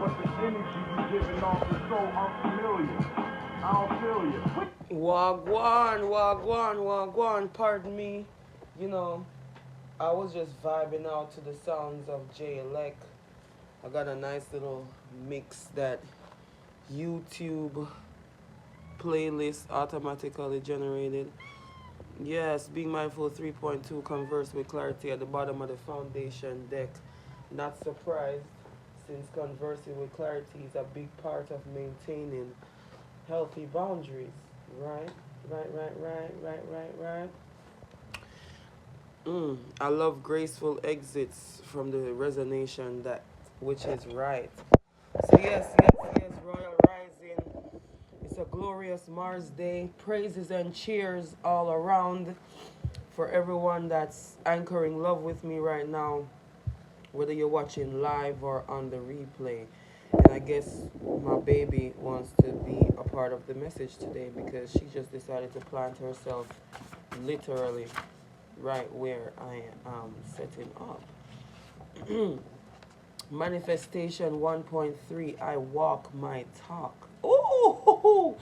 but the energy you giving off is so unfamiliar. I don't feel you. Wagwan, wagwan, wagwan, pardon me. You know, I was just vibing out to the sounds of Leggz. I got a nice little mix that YouTube playlist automatically generated. Yes, being mindful 3.2, converse with clarity at the bottom of the foundation deck. Not surprised, since conversing with clarity is a big part of maintaining healthy boundaries. Right? Right. I love graceful exits from the resonation that which is right. So yes, Royal Rising. It's a glorious Mars Day. Praises and cheers all around for everyone that's anchoring love with me right now, whether you're watching live or on the replay. And I guess my baby wants to be a part of the message today because she just decided to plant herself literally right where I am setting up. Manifestation 1.3, I walk my talk. Ooh,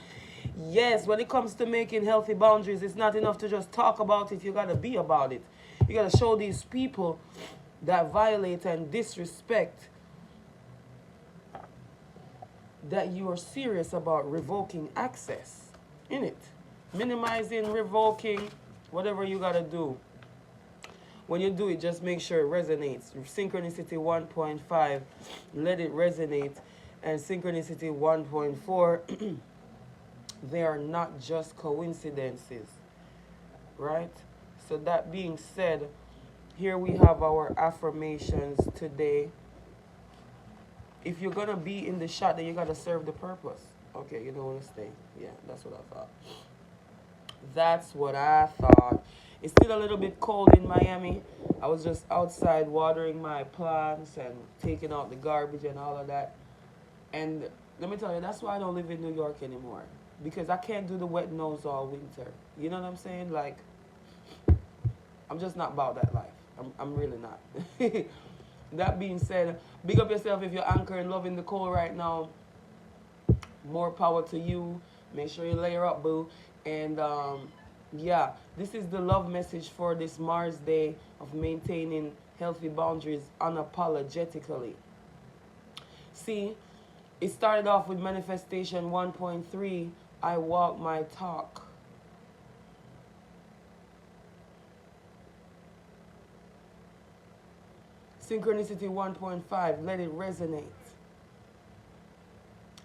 yes, when it comes to making healthy boundaries, it's not enough to just talk about it, you gotta be about it. You gotta show these people that violate and disrespect that you are serious about revoking access in it. Minimizing, revoking, whatever you gotta do. When you do it, just make sure it resonates. Synchronicity 1.5, let it resonate. And synchronicity 1.4, they are not just coincidences, right? So that being said, here we have our affirmations today. If you're gonna be in the shot, then you gotta serve the purpose. Okay, you don't wanna stay. Yeah, that's what I thought. That's what I thought. It's still a little bit cold in Miami. I was just outside watering my plants and taking out the garbage and all of that. And let me tell you, that's why I don't live in New York anymore. Because I can't do the wet nose all winter. You know what I'm saying? Like, I'm just not about that life. I'm really not. That being said, big up yourself if you're anchoring love in the cold right now. More power to you. Make sure you layer up, boo. And yeah, this is the love message for this Mars Day of maintaining healthy boundaries unapologetically. See, it started off with manifestation 1.3, I walk my talk. Synchronicity 1.5, let it resonate.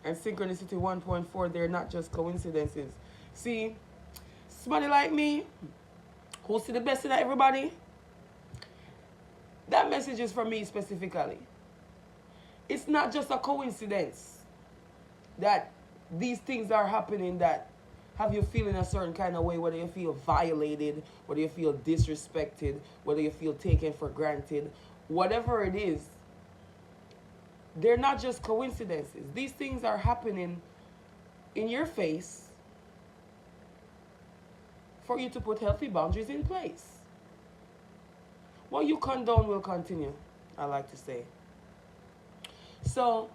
And synchronicity 1.4, they're not just coincidences. See, somebody like me, who see the best in everybody, that message is for me specifically. It's not just a coincidence that these things are happening that have you feeling a certain kind of way, whether you feel violated, whether you feel disrespected, whether you feel taken for granted, whatever it is, they're not just coincidences. These things are happening in your face for you to put healthy boundaries in place. What you condone will continue, I like to say. So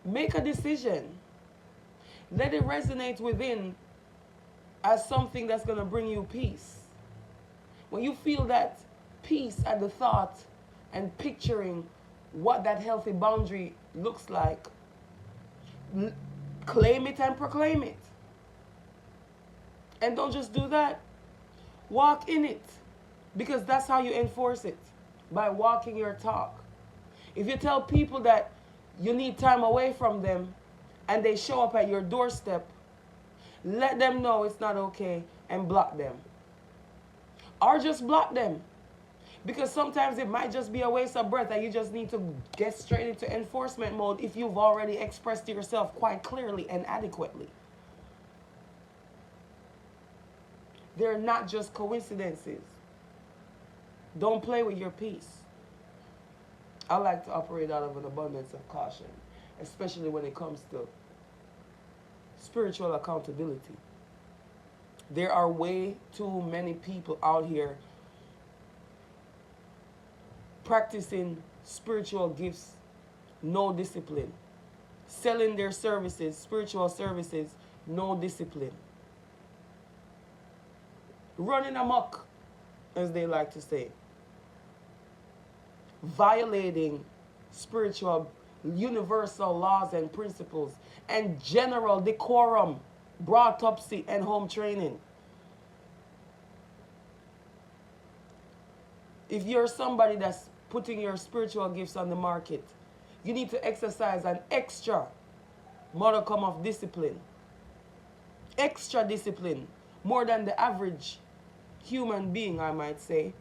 make a decision. Let it resonate within as something that's going to bring you peace. When you feel that peace at the thought and picturing what that healthy boundary looks like, claim it and proclaim it. And don't just do that, walk in it. Because that's how you enforce it, by walking your talk. If you tell people that you need time away from them and they show up at your doorstep, let them know it's not okay and block them. Or just block them. Because sometimes it might just be a waste of breath and you just need to get straight into enforcement mode if you've already expressed yourself quite clearly and adequately. They're not just coincidences. Don't play with your peace. I like to operate out of an abundance of caution, especially when it comes to spiritual accountability. There are way too many people out here practicing spiritual gifts, no discipline. selling their services, spiritual services, no discipline. Running amok, as they like to say. Violating spiritual, universal laws and principles, and general decorum, autopsy, and home training. If you're somebody that's putting your spiritual gifts on the market, you need to exercise an extra modicum of discipline. Extra discipline, more than the average human being, I might say,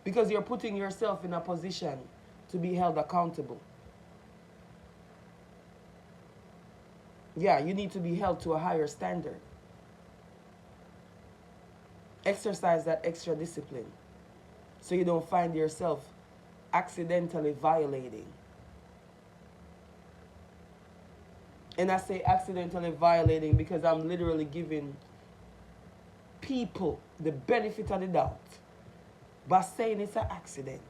because you're putting yourself in a position to be held accountable. Yeah, you need to be held to a higher standard. Exercise that extra discipline so you don't find yourself accidentally violating. And I say accidentally violating because I'm literally giving people the benefit of the doubt by saying it's an accident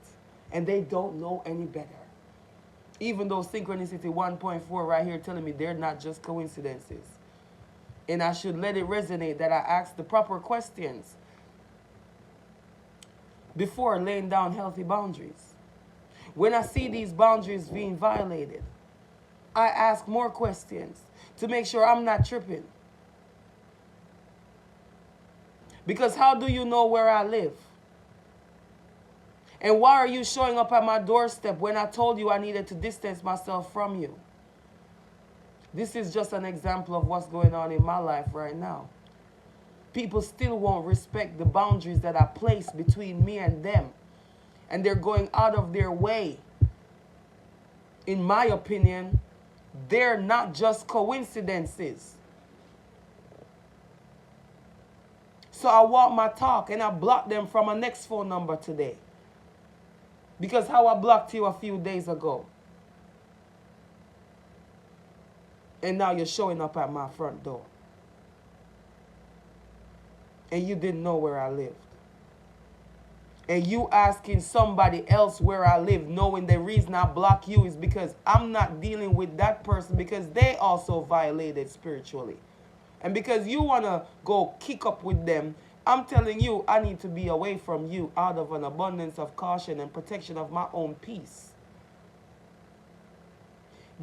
and they don't know any better. Even though Synchronicity 1.4 right here telling me they're not just coincidences. And I should let it resonate that I asked the proper questions before laying down healthy boundaries. When I see these boundaries being violated, I ask more questions to make sure I'm not tripping. Because how do you know where I live? And why are you showing up at my doorstep when I told you I needed to distance myself from you? This is just an example of what's going on in my life right now. People still won't respect the boundaries that I place between me and them. And they're going out of their way. In my opinion, they're not just coincidences. So I walk my talk and I block them from my next phone number today. Because how I blocked you a few days ago. And now you're showing up at my front door. And you didn't know where I lived. And you asking somebody else where I live, knowing the reason I block you is because I'm not dealing with that person because they also violated spiritually. And because you want to go kick up with them, I'm telling you, I need to be away from you out of an abundance of caution and protection of my own peace.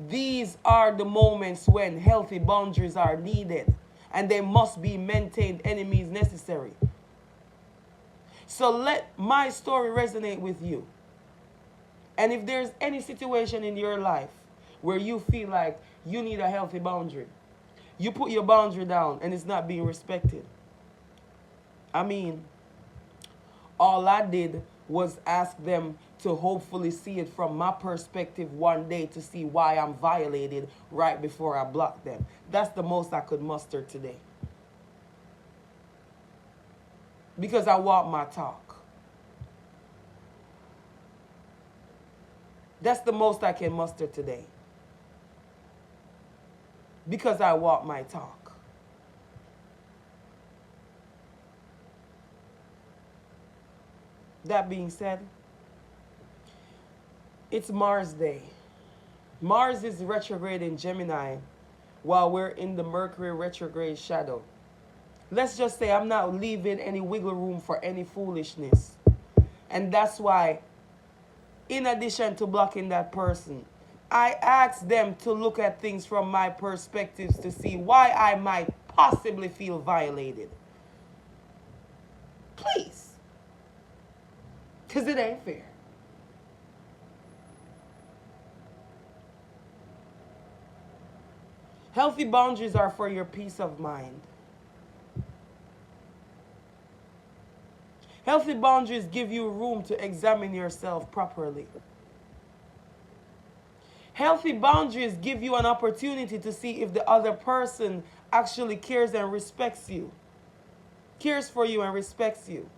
These are the moments when healthy boundaries are needed, and they must be maintained, enemies necessary. So let my story resonate with you. And if there's any situation in your life where you feel like you need a healthy boundary, you put your boundary down and it's not being respected. I mean, all I did was ask them to hopefully see it from my perspective one day to see why I'm violated right before I block them. That's the most I could muster today. Because I walk my talk. That's the most I can muster today. Because I walk my talk. That being said, it's Mars Day. Mars is retrograde in Gemini while we're in the Mercury retrograde shadow. Let's just say I'm not leaving any wiggle room for any foolishness. And that's why, in addition to blocking that person, I ask them to look at things from my perspectives to see why I might possibly feel violated. Please. Because it ain't fair. Healthy boundaries are for your peace of mind. Healthy boundaries give you room to examine yourself properly. Healthy boundaries give you an opportunity to see if the other person actually cares and respects you. Cares for you and respects you.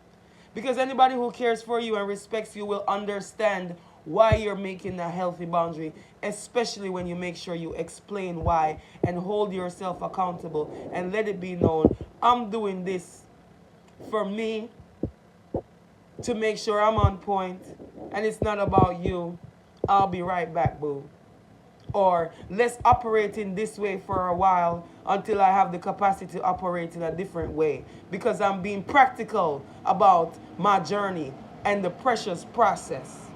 Because anybody who cares for you and respects you will understand why you're making a healthy boundary, especially when you make sure you explain why and hold yourself accountable and let it be known, I'm doing this for me to make sure I'm on point and it's not about you. I'll be right back, boo. Or let's operate in this way for a while until I have the capacity to operate in a different way. Because I'm being practical about my journey and the precious process.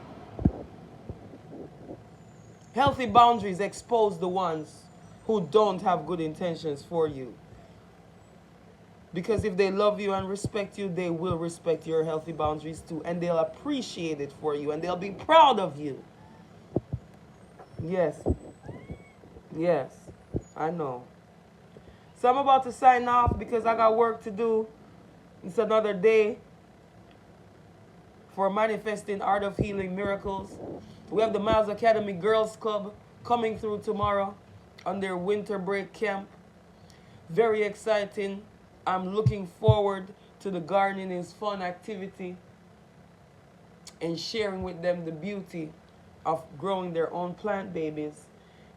Healthy boundaries expose the ones who don't have good intentions for you. Because if they love you and respect you, they will respect your healthy boundaries too. And they'll appreciate it for you. And they'll be proud of you. Yes. Yes. I know. So I'm about to sign off because I got work to do. It's another day for manifesting art of healing miracles. We have the Miles Academy Girls Club coming through tomorrow on their winter break camp. Very exciting. I'm looking forward to the gardening is fun activity and sharing with them the beauty of growing their own plant babies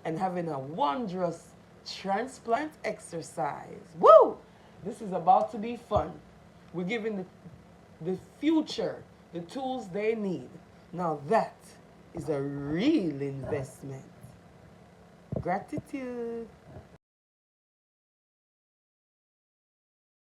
and having a wondrous transplant exercise. Woo! This is about to be fun. We're giving the future the tools they need. Now that is a real investment. Gratitude.